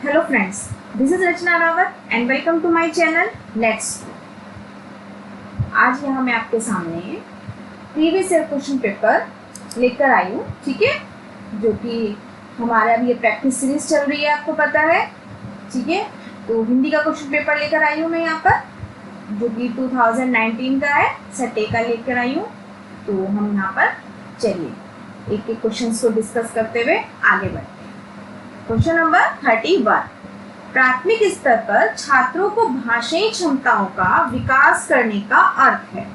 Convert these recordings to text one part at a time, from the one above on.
Hello friends, this is Rachna Rawat and welcome to my channel Let's Go। आज यहाँ मैं आपके सामने प्रीवियस ईयर क्वेश्चन पेपर लेकर आई हूँ, ठीक है, जो कि हमारे अभी ये प्रैक्टिस सीरीज चल रही है, आपको पता है, ठीक है। तो हिंदी का क्वेश्चन पेपर लेकर आई हूँ मैं यहाँ पर, जो कि 2019 का है, सटे का लेकर आई हूँ। तो हम यहाँ पर चलिए एक एक क्वेश्चन को डिस्कस करते हुए आगे बढ़ते हैं। क्वेश्चन नंबर 31, प्राथमिक स्तर पर छात्रों को भाषाई क्षमताओं का विकास करने का अर्थ है,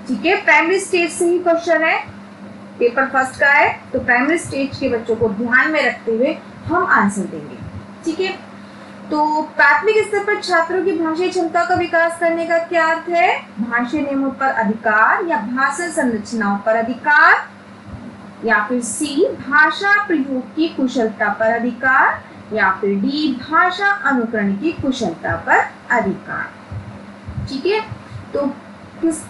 ठीक है। प्राइमरी स्टेज से ही क्वेश्चन है, पेपर फर्स्ट का है, तो प्राइमरी स्टेज के बच्चों को ध्यान में रखते हुए हम आंसर देंगे, ठीक है। तो प्राथमिक स्तर पर छात्रों की भाषाई क्षमता का विकास करने का क्या अर्थ है? भाषाई नियमों पर अधिकार या भाषा संरचनाओं पर अधिकार, या फिर सी भाषा प्रयोग की कुशलता पर अधिकार, या फिर डी भाषा अनुकरण की कुशलता पर अधिकार, ठीक है। तो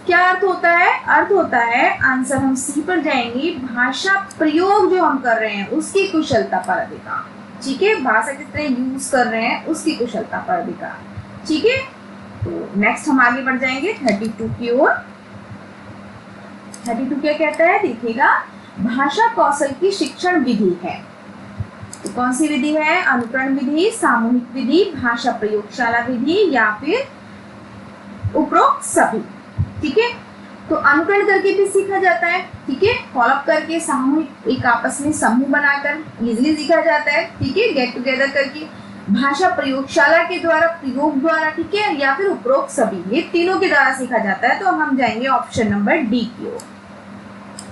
क्या अर्थ होता है? अर्थ होता है, आंसर हम सी पर जाएंगे, भाषा प्रयोग जो हम कर रहे हैं उसकी कुशलता पर अधिकार, ठीक है। भाषा किस तरह यूज कर रहे हैं उसकी कुशलता पर अधिकार, ठीक है। तो नेक्स्ट हम आगे बढ़ जाएंगे 32 की ओर। 32 क्या कहता है, देखिएगा, भाषा कौशल की शिक्षण विधि है। तो कौन सी विधि है? अनुकरण विधि, सामूहिक विधि, भाषा प्रयोगशाला विधि, या फिर उपरोक्त सभी, ठीक है। तो अनुकरण करके भी सीखा जाता है, ठीक है, फॉलोअप करके, सामूहिक एक आपस में समूह बनाकर इजीली सीखा जाता है, ठीक है, गेट टुगेदर करके, भाषा प्रयोगशाला के द्वारा, प्रयोग द्वारा, ठीक है, या फिर उपरोक्त सभी, ये तीनों के द्वारा सीखा जाता है। तो हम जाएंगे ऑप्शन नंबर डी की ओर,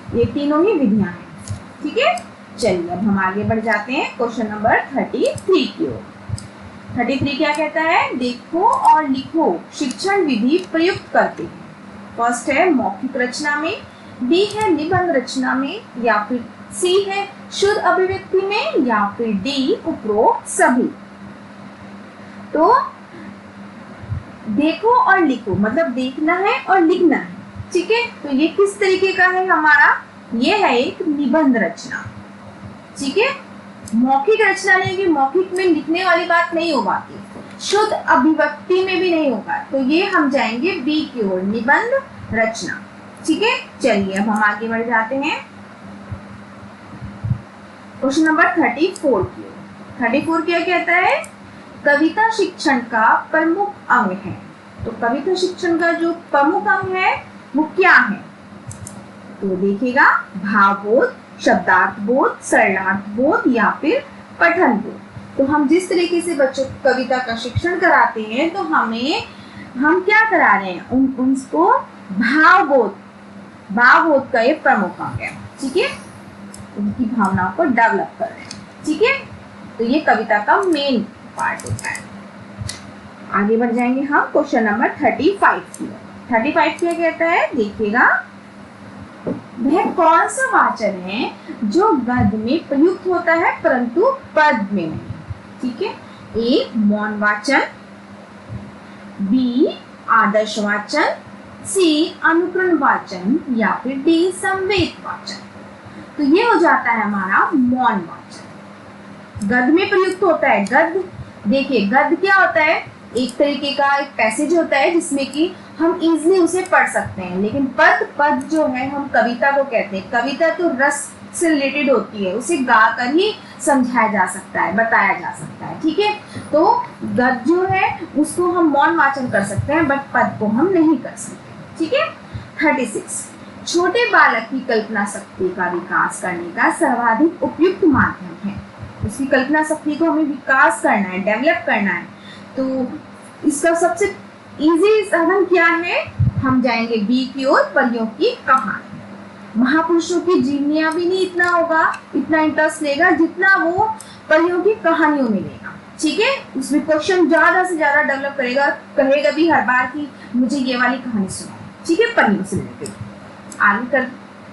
ये तीनों ही विधियां हैं, ठीक है। चलिए अब हम आगे बढ़ जाते हैं क्वेश्चन नंबर 33 की ओर। 33 क्या कहता है? देखो और लिखो शिक्षण विधि प्रयुक्त करते हैं। फर्स्ट है मौखिक रचना में, बी है निबंध रचना में, या फिर सी है शुद्ध अभिव्यक्ति में, या फिर डी उपरोक्त सभी। तो देखो और लिखो मतलब देखना है और लिखना है, ठीक है। तो ये किस तरीके का है हमारा? ये है एक निबंध रचना, ठीक है। मौखिक रचना नहीं, कि मौखिक में लिखने वाली बात नहीं हो पाती, शुद्ध अभिव्यक्ति में भी नहीं होगा, तो ये हम जाएंगे बी की ओर, निबंध रचना, ठीक है। चलिए अब हम आगे बढ़ जाते हैं क्वेश्चन नंबर 34 की ओर। 34 क्या कहता है? कविता शिक्षण का प्रमुख अंग है। तो कविता शिक्षण का जो प्रमुख अंग है वो क्या है? तो देखिएगा, भावबोध, शब्दार्थ बोध, सरलार्थ बोध, या फिर पठन बोध। तो हम जिस तरीके से बच्चों को कविता का शिक्षण कराते हैं, तो हम क्या करा रहे हैं? उनको भावबोध का ये प्रमुख अंग है, ठीक है, उनकी भावनाओं को डेवलप कर रहे हैं, ठीक है। तो ये कविता का मेन पार्ट होता है। आगे बढ़ जाएंगे हम क्वेश्चन नंबर 35 की। 35 क्या कहता है? देखिएगा, वह कौन सा वाचन है जो गद्य में प्रयुक्त होता है परंतु पद में नहीं, ठीक है। ए मौन वाचन, बी आदर्श वाचन, सी अनुकरण वाचन, या फिर डी संवेद वाचन। तो ये हो जाता है हमारा मौन वाचन, गद्य में प्रयुक्त होता है। गद्य, देखिए गद्य क्या होता है? एक तरीके का एक पैसेज होता है जिसमें कि हम इजीली उसे पढ़ सकते हैं, लेकिन पद जो है हम कविता को कहते हैं। कविता तो रस से रिलेटेड होती है, उसे गाकर ही समझाया जा सकता है, बताया जा सकता है, ठीक है। तो गद्य जो है उसको हम मौन वाचन कर सकते हैं, बट पद को हम नहीं कर सकते, ठीक है। 36, छोटे बालक की कल्पना शक्ति का विकास करने का सर्वाधिक उपयुक्त माध्यम है। उसकी कल्पना शक्ति को हमें विकास करना है, डेवलप करना है, तो इसका सबसे इजी साधन क्या है? हम जाएंगे बी की ओर, परियों की कहानी। महापुरुषों की जीवनियां भी नहीं इतना होगा, इतना इंटरेस्ट लेगा जितना वो परियों की कहानियों में लेगा, ठीक है। उसमें क्वेश्चन ज्यादा से ज्यादा डेवलप करेगा, कहेगा भी हर बार कि मुझे ये वाली कहानी सुनाओ, ठीक है, परियों से रिलेटेड। आगे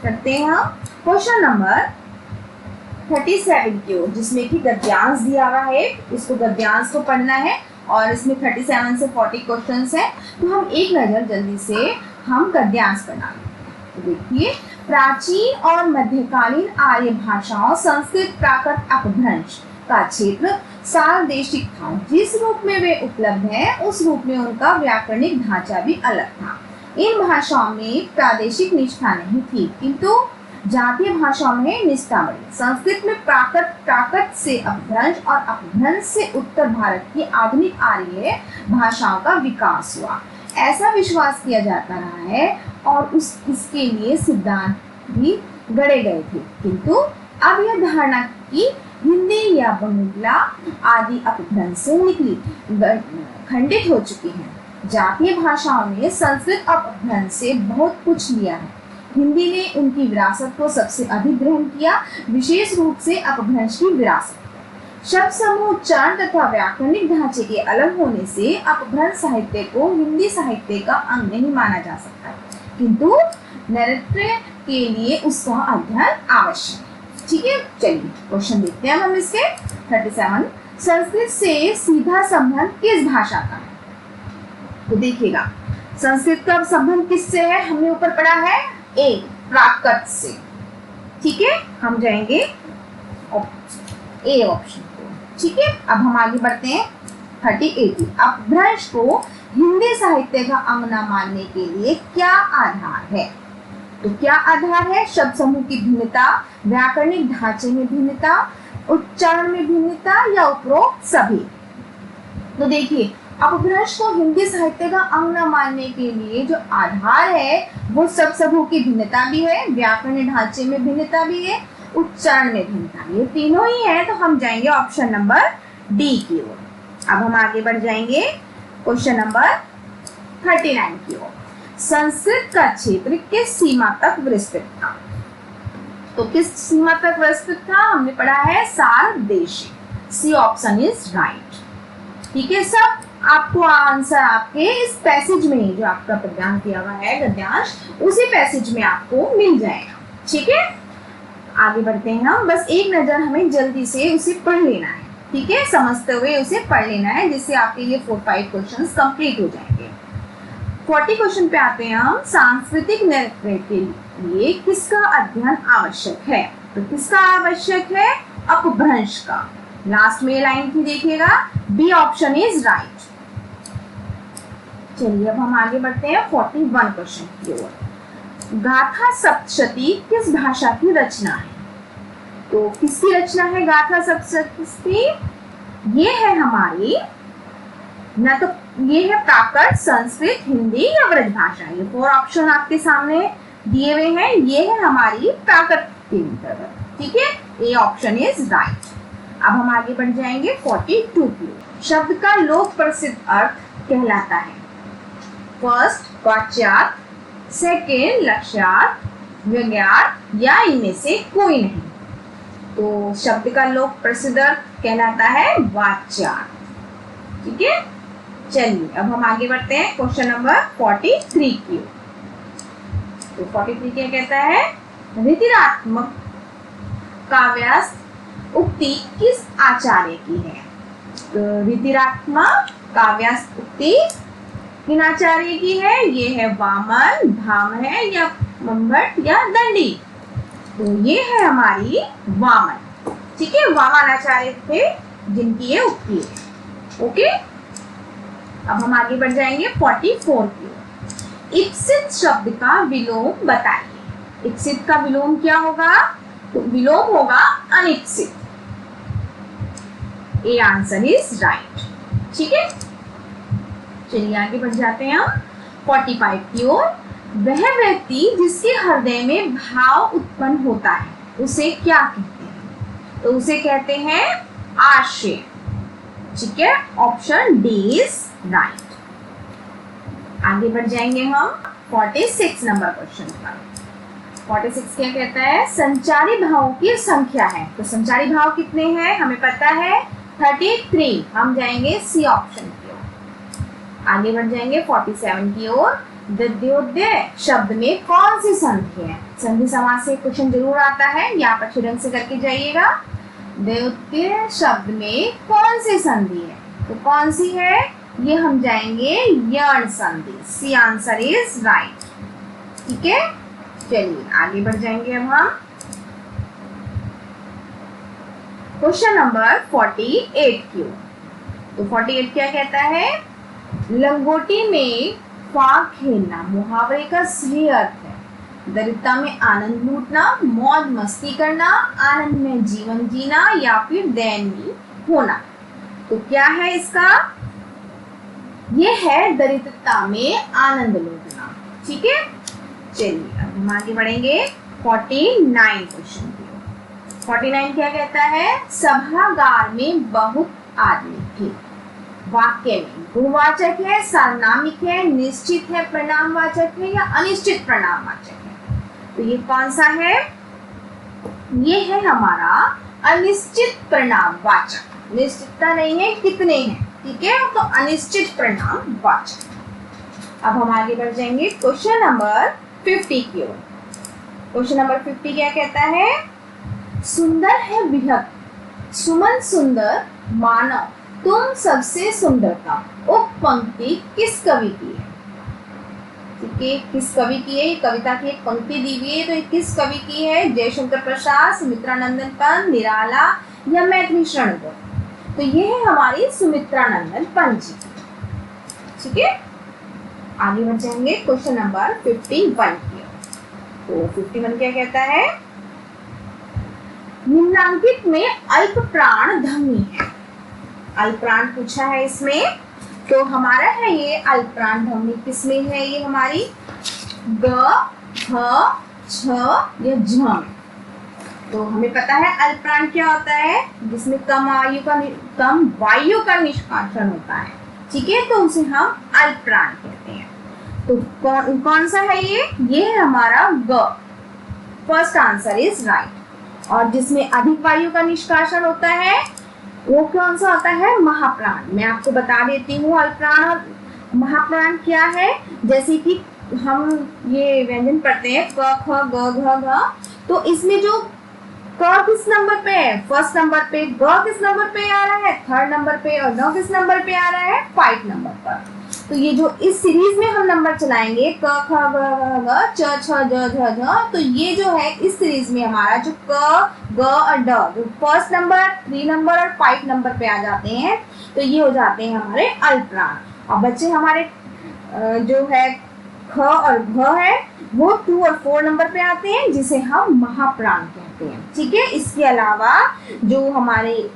करते हैं हम क्वेश्चन नंबर 37 की ओर, जिसमें कि गद्यांश दिया हुआ है। इसको गद्यांश को पढ़ना है और इसमें 37 से 40 क्वेश्चंस हैं। तो हम एक नजर जल्दी से हम गद्यांश बना लेते हैं। तो देखिए, प्राचीन और मध्यकालीन आर्य भाषाओं संस्कृत प्राकृत अपभ्रंश का क्षेत्र सार्वदेशिक था। जिस रूप में वे उपलब्ध हैं उस रूप में उनका व्याकरणिक ढांचा भी अलग था। इन भाषाओं में प्रादेशिक निष्ठा नहीं थी किंतु जातीय भाषाओं में निष्ठा बढ़ी। संस्कृत में प्राकृत से अपभ्रंश और अपभ्रंश से उत्तर भारत की आधुनिक आर्य भाषाओं का विकास हुआ, ऐसा विश्वास किया जाता रहा है और इसके लिए सिद्धांत भी गढ़े गए थे। किंतु अब यह धारणा की हिंदी या बंगला आदि अपभ्रंश से निकली खंडित हो चुकी है। जातीय भाषाओं ने संस्कृत अपभ्रंश से बहुत कुछ लिया है। हिंदी ने उनकी विरासत को सबसे अधिक ग्रहण किया, विशेष रूप से अपभ्रंश की विरासत। शब्द समूह, उच्चारण तथा व्याकरणिक ढांचे के अलग होने से अपभ्रंश साहित्य को हिंदी साहित्य का अंग नहीं माना जा सकता, किंतु नृत्य के लिए उसका अध्ययन आवश्यक है। ठीक है, चलिए क्वेश्चन देखते हैं हम इसके। 37 संस्कृत से सीधा संबंध किस भाषा का है? तो देखिएगा, संस्कृत का संबंध किससे है? हमने ऊपर पढ़ा है ए प्राकृत से। ठीक है, हम जाएंगे ए ऑप्शन को। ठीक है, अब हम आगे बढ़ते हैं 38। अपभ्रंश को हिंदी साहित्य का अंग न मानने के लिए क्या आधार है? तो क्या आधार है? शब्द समूह की भिन्नता, व्याकरणिक ढांचे में भिन्नता, उच्चारण में भिन्नता या उपरोक्त सभी। तो देखिए, अपभ्रंश को हिंदी साहित्य का अंग न मानने के लिए जो आधार है वो शब्द समूह की भिन्नता भी है, व्याकरणिक ढांचे में भिन्नता भी है, उच्चारण में भिन्नता भी है, तीनों ही है। तो हम जाएंगे ऑप्शन नंबर डी की ओर। अब हम आगे बढ़ जाएंगे क्वेश्चन नंबर 39 की ओर। संस्कृत का क्षेत्र किस सीमा तक विस्तृत था? तो किस सीमा तक विस्तृत था? हमने पढ़ा है सार्वदेशिक। C option is right. ठीक है, सब आपको आंसर आपके इस पैसेज में जो आपका पद्यांश दिया हुआ है गद्यांश, उसी पैसेज में आपको मिल जाएगा। ठीक है, आगे बढ़ते हैं हम। बस एक नजर हमें जल्दी से उसे पढ़ लेना है। ठीक है, समझते हुए उसे पढ़ लेना है, जिससे आपके ये 4-5 क्वेश्चंस कंप्लीट हो जाएंगे। 40 क्वेश्चन पे आते हैं हम। सांस्कृतिक नृत्य के लिए किसका अध्ययन आवश्यक है? तो किसका आवश्यक है? अपभ्रंश का। लास्ट में लाइन थी, देखिएगा, बी ऑप्शन इज राइट। चलिए अब हम आगे बढ़ते हैं 41 क्वेश्चन की ओर। गाथा सप्तशती किस भाषा की रचना है? तो किसकी रचना है गाथा सप्तशती? ये है हमारी, ना तो ये है प्राकृत, संस्कृत, हिंदी या ब्रजभाषा। ये 4 ऑप्शन आपके सामने दिए हुए हैं। ये है हमारी प्राकृत के अंतर्गत। ठीक है, ए ऑप्शन इज राइट। अब हम आगे बढ़ जाएंगे 42 की। शब्द का लोक प्रसिद्ध अर्थ कहलाता है। फर्स्ट वाच्यार्थ, सेकेंड लक्ष्यार्थ, व्यंग्यार्थ या इनमें से कोई नहीं। तो शब्द का लोक प्रसिद्ध अर्थ कहलाता है वाच्यार्थ। ठीक है, चलिए अब हम आगे बढ़ते हैं क्वेश्चन नंबर 43 की। तो 43 क्या कहता है? ऋतिरात्मक काव्यास्थ उक्ति किस आचार्य की है? तो ऋतिरात्मक काव्यास्थ उक्ति किन आचार्य की है? ये है वामन, भाम है या मंभट या दंडी। तो ये है हमारी वामन। ठीक है, वामन आचार्य थे जिनकी ये उक्ति है। ओके, अब हम आगे बढ़ जाएंगे 44 की। इप्सित शब्द का विलोम बताइए। इप्सित का विलोम क्या होगा? तो विलोम होगा अनिप्सित। A answer is right. ठीक है, चलिए आगे बढ़ जाते हैं हम 45 की ओर। वह व्यक्ति जिसके हृदय में भाव उत्पन्न होता है उसे क्या कहते हैं? तो उसे कहते हैं आशय। ठीक है, ऑप्शन डी इज राइट। आगे बढ़ जाएंगे हम 46 नंबर क्वेश्चन पर। 46 क्या कहता है? संचारी भावों की संख्या है। तो संचारी भाव कितने हैं? हमें पता है 33। हम जाएंगे सी ऑप्शन की ओर। आगे बढ़ जाएंगे 47 की ओर। द्योदय शब्द में कौन सी संधि है? संधि समास से क्वेश्चन जरूर आता है, यहाँ पर अच्छे ढंग से करके जाइएगा। द्योदय शब्द में कौन सी संधि है? तो कौन सी है? ये हम जाएंगे यण संधि। C answer is right. ठीक है, चलिए आगे बढ़ जाएंगे अब हम क्वेश्चन नंबर 48 क्यों? तो 48 क्या कहता है? लंगोटी में फाग खेलना मुहावरे का सही अर्थ है दरिद्रता में आनंद लूटना, मौज मस्ती करना, आनंद में जीवन जीना या फिर दयनीय होना। तो क्या है इसका? ये है दरिद्रता में आनंद लूटना। ठीक है, चलिए अब हम आगे बढ़ेंगे 49 क्वेश्चन की। 49 क्या कहता है? सभागार में बहुत आदमी थे। वाक्य में गुणवाचक है, सार्वनामिक है, निश्चित है, परिणामवाचक है या अनिश्चित परिणामवाचक है? तो ये कौन सा है? ये है हमारा अनिश्चित परिणामवाचक। निश्चितता नहीं है, कितने हैं। ठीक है, तो अनिश्चित परिणामवाचक। अब हम आगे बढ़ जाएंगे क्वेश्चन नंबर 50 की ओर। क्वेश्चन नंबर 50 क्या कहता है? सुंदर है बेहद, सुमन सुंदर, मानव तुम सबसे सुंदरता। उक्त पंक्ति किस कवि की है? ठीक है, किस कवि की है? कविता की एक पंक्ति दी हुई है, तो ये किस कवि की है? जयशंकर प्रसाद, सुमित्रा नंदन पंत, निराला या मैथिली शरण गुप्त? तो ये है हमारी सुमित्रा नंदन पंत जी। ठीक है, आगे बढ़ जाएंगे क्वेश्चन नंबर 51 की। तो 51 क्या कहता है? निम्नांकित में अल्प प्राण धमनी है। अल्प प्राण पूछा है इसमें, तो हमारा है ये अल्प प्राण धमनी किसमें है? ये हमारी ग, ह, छ या झ में। तो हमें पता है अल्प प्राण क्या होता है? जिसमें कम वायु का निष्कासन होता है। ठीक है, तो उसे हम अल्प प्राण कहते हैं। तो कौन सा है ये? ये है हमारा ग। First answer is right. और जिसमें अधिक वायु का निष्कासन होता है वो कौन सा होता है? महाप्राण। मैं आपको बता देती हूँ अल्प प्राण और महाप्राण क्या है। जैसे कि हम ये व्यंजन पढ़ते हैं क, ख, ग, घ, घ, तो इसमें जो क किस नंबर पे है? फर्स्ट नंबर पे। ग किस नंबर पे आ रहा है? थर्ड नंबर पे। और न किस नंबर पे आ रहा है? 5 नंबर पर। तो ये जो इस सीरीज में हम नंबर चलाएंगे क, ख, ग, घ, च, छ, ज, झ, झ, तो ये जो है इस सीरीज में हमारा जो क, ग और ड जो फर्स्ट नंबर, 3 नंबर और 5 नंबर पे आ जाते हैं, तो ये हो जाते हैं हमारे अल्प प्राण। और बच्चे हमारे जो है ख और घ है वो 2 और 4 नंबर पे आते हैं, जिसे हम महाप्राण कहते हैं। ठीक है, इसके अलावा जो हमारे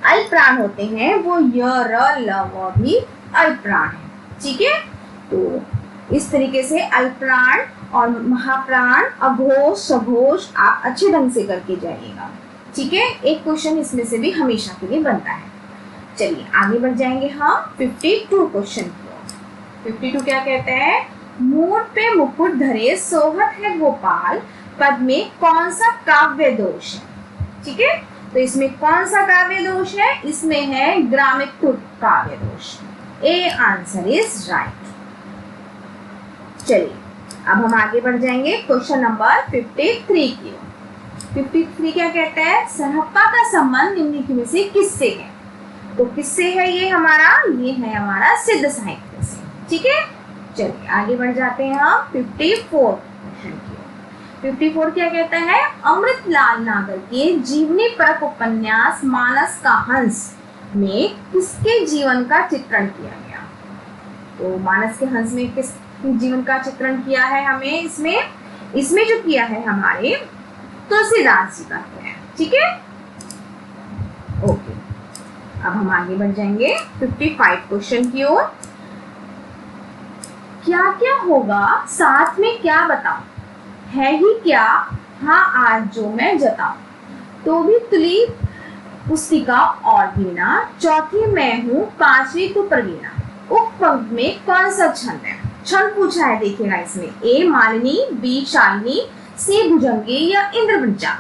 अल्प प्राण होते हैं वो य, र, ल, व भी अल्प प्राण है। ठीक है, तो इस तरीके से अल्प प्राण और महाप्राण, अघोष, सघोष आप अच्छे ढंग से करके जाइएगा। ठीक है, एक क्वेश्चन इसमें से भी हमेशा के लिए बनता है। चलिए आगे बढ़ जाएंगे हम 52 क्वेश्चन की। 52 क्या कहते हैं? मूड पे मुकुट धरे सोहत है गोपाल, पद में कौन सा काव्य दोष है? ठीक है, तो इसमें कौन सा काव्य दोष है? इसमें है ग्रामिक तुक काव्य दोष। ए आंसर इज राइट। चलिए अब हम आगे बढ़ जाएंगे क्वेश्चन नंबर 53 की। 53 क्या कहता है? सरहप्पा का संबंध निम्नलिखित में से किससे है? तो किससे है ये हमारा? ये है हमारा सिद्ध साहित्य से। ठीक है, चलिए आगे बढ़ जाते हैं हम 54 क्वेश्चन की। 54 क्या कहता है? अमृतलाल नागर के जीवनी परक उपन्यास मानस का हंस में किसके जीवन का चित्रण किया गया? तो मानस के हंस में किस जीवन का चित्रण किया है? हमें इसमें जो किया है हमारे तुलसीदास जी का किया है। ठीक है, ओके, अब हम आगे बढ़ जाएंगे 55 क्वेश्चन की ओर। क्या क्या होगा साथ में क्या बताऊं, है ही क्या हाँ आज जो मैं जताऊं, तो भी तुली पुस्तिका और वीणा, चौथी मैं हूँ, पांचवी तो प्रवीणा। उक्त पंक्ति में कौन सा छंद है? छंद पूछा है, देखिएगा इसमें ए मालिनी, बी शालिनी, सी भुजंगी या इंद्रवंचा।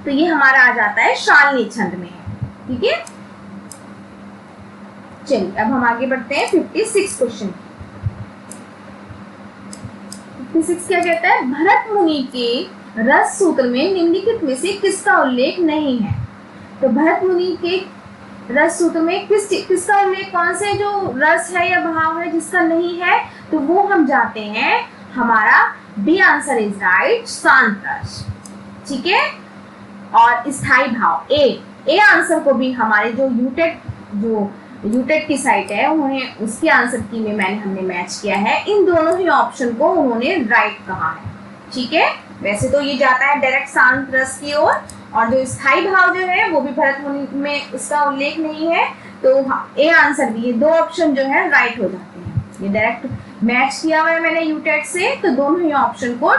तो ये हमारा आ जाता है शालिनी छंद में। ठीक है, चलिए अब हम आगे बढ़ते हैं 56 क्वेश्चन। 56 क्या कहता है? भरत मुनि के रस सूत्र में निम्नलिखित में से किसका उल्लेख नहीं है? तो भरत मुनि के रस सूत्र में किसका उल्लेख, कौन से जो रस है या भाव है जिसका नहीं है? तो वो हम जाते हैं हमारा बी आंसर इज राइट, शांत रस। ठीक है, और स्थाई भाव ए आंसर को भी हमारे जो यूटेट की साइट है उन्होंने उसके आंसर की में हमने मैच किया है। इन दोनों ही ऑप्शन को उन्होंने राइट कहा है। ठीक है, वैसे तो ये जाता है डायरेक्ट शांत रस की ओर, और जो स्थाई भाव जो है वो भी भरत मुनि में इसका उल्लेख नहीं है, तो ए आंसर भी, ये दो ऑप्शन जो है राइट हो जाते हैं। ये डायरेक्ट मैच किया हुआ है मैंने यूटेट से, तो दोनों ही ऑप्शन को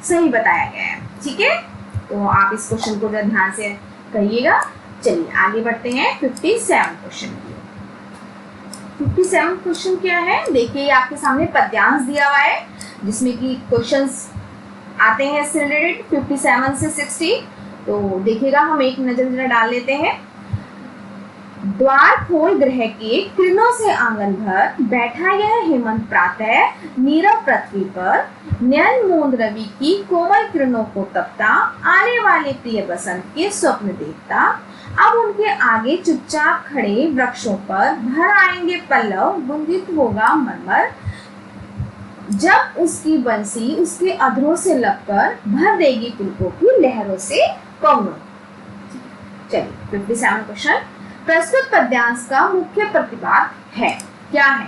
सही बताया गया है। ठीक है, तो आप इस क्वेश्चन को ध्यान से करिएगा। चलिए आगे बढ़ते हैं 57 क्वेश्चन की। 57 क्वेश्चन क्या है, देखिए आपके सामने पद्यांश दिया हुआ है जिसमें कि क्वेश्चंस आते हैं इससे रिलेटेड 57 से 60। तो देखिएगा, हम एक नजर जरा डाल लेते हैं। द्वार खोल ग्रह के किरणों से आंगन भर, बैठा यह हेमंत प्रातः नीरव पृथ्वी पर, नयन मूंद रवि की कोमल किरणों को तपता, आने वाले प्रिय बसंत के स्वप्न देखता। अब उनके आगे चुपचाप खड़े वृक्षों पर भर आएंगे पल्लव, गुंजित होगा मरमर, जब उसकी बंसी उसके अधरों से लगकर भर देगी पुलकों की लहरों से पवनों। चलिए 57 क्वेश्चन। प्रस्तुत पद्यांश का मुख्य प्रतिपाद है, क्या है?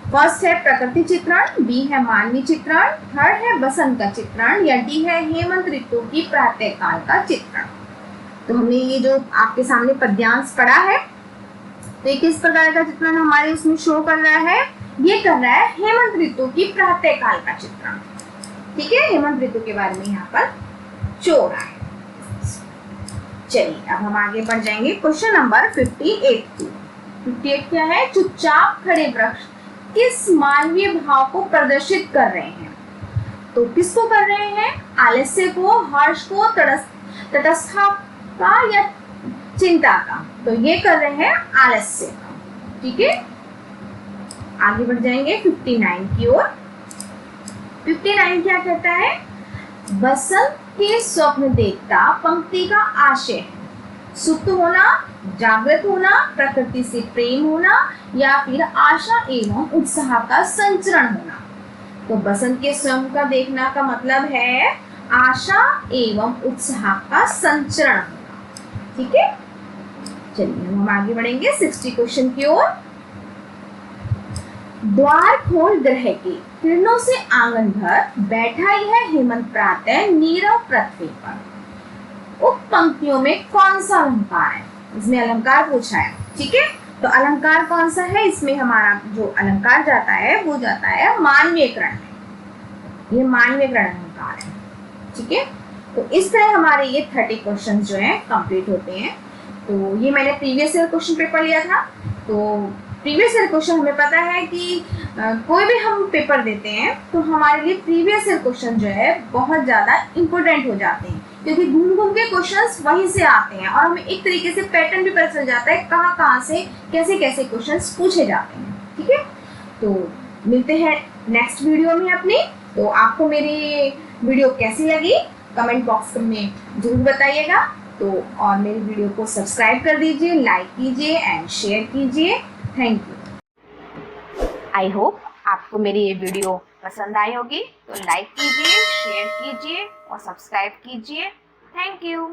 फर्स्ट है प्रकृति चित्रण, बी है मानवीय चित्रण, थर्ड है बसंत का चित्रण, या डी है हेमंत ऋतु की प्रातः काल का चित्रण। तो हमने ये जो आपके सामने पद्यांश पढ़ा है, तो ये किस प्रकार का चित्रण हमारे उसमें शो कर रहा है? ये कर रहा है हेमंत ऋतु की प्रातः काल का चित्रण। ठीक है, हेमंत ऋतु के बारे में यहाँ पर शो रहा है। चलिए अब हम आगे बढ़ जाएंगे क्वेश्चन नंबर 58 की। 58 क्या है? चुपचाप खड़े वृक्ष किस मानवीय भाव को प्रदर्शित कर रहे हैं? तो किसको कर रहे हैं? आलस्य को, हर्ष को, तटस्थता का या चिंता का? तो ये कर रहे हैं आलस्य का। ठीक है, आगे बढ़ जाएंगे 59 की ओर। 59 क्या कहता है? बसंत के स्वप्न देखता पंक्ति का आशय है सुप्त होना, जागृत होना, प्रकृति से प्रेम होना, या फिर आशा एवं उत्साह का संचरण होना। तो बसंत के स्वप्न का देखना का मतलब है आशा एवं उत्साह का संचरण होना। ठीक है, चलिए हम आगे बढ़ेंगे 60 क्वेश्चन की ओर। द्वार खोल ग्रह के किरणों से आंगन भर, बैठा यह हेमंत प्रातः नीरव पृथ्वी पर। उप पंक्तियों में कौन सा अलंकार है? इसमें अलंकार पूछा है। ठीक है, तो अलंकार कौन सा है? इसमें हमारा जो अलंकार जाता है वो जाता है मानवीयकरण में। ये मानवीयकरण अलंकार है। ठीक है, तो इस तरह हमारे ये 30 क्वेश्चन जो है कंप्लीट होते हैं। तो ये मैंने प्रीवियस ईयर क्वेश्चन पेपर लिया था। तो प्रीवियस ईयर क्वेश्चन हमें पता है कि कोई भी हम पेपर देते हैं तो हमारे लिए प्रीवियस ईयर क्वेश्चन जो है बहुत ज़्यादा इम्पोर्टेंट हो जाते हैं, क्योंकि घूम घूम के क्वेश्चंस वहीं से आते हैं और हमें एक तरीके से पैटर्न भी पता चल जाता है कहाँ कहाँ से कैसे कैसे क्वेश्चंस पूछे जाते हैं। ठीक है, तो मिलते हैं नेक्स्ट वीडियो में अपनी। तो आपको मेरी वीडियो कैसी लगी कमेंट बॉक्स में जरूर बताइएगा। तो और मेरी वीडियो को सब्सक्राइब कर दीजिए, लाइक कीजिए एंड शेयर कीजिए। Thank you. आई होप आपको मेरी ये वीडियो पसंद आई होगी, तो लाइक कीजिए, शेयर कीजिए और सब्सक्राइब कीजिए। Thank you.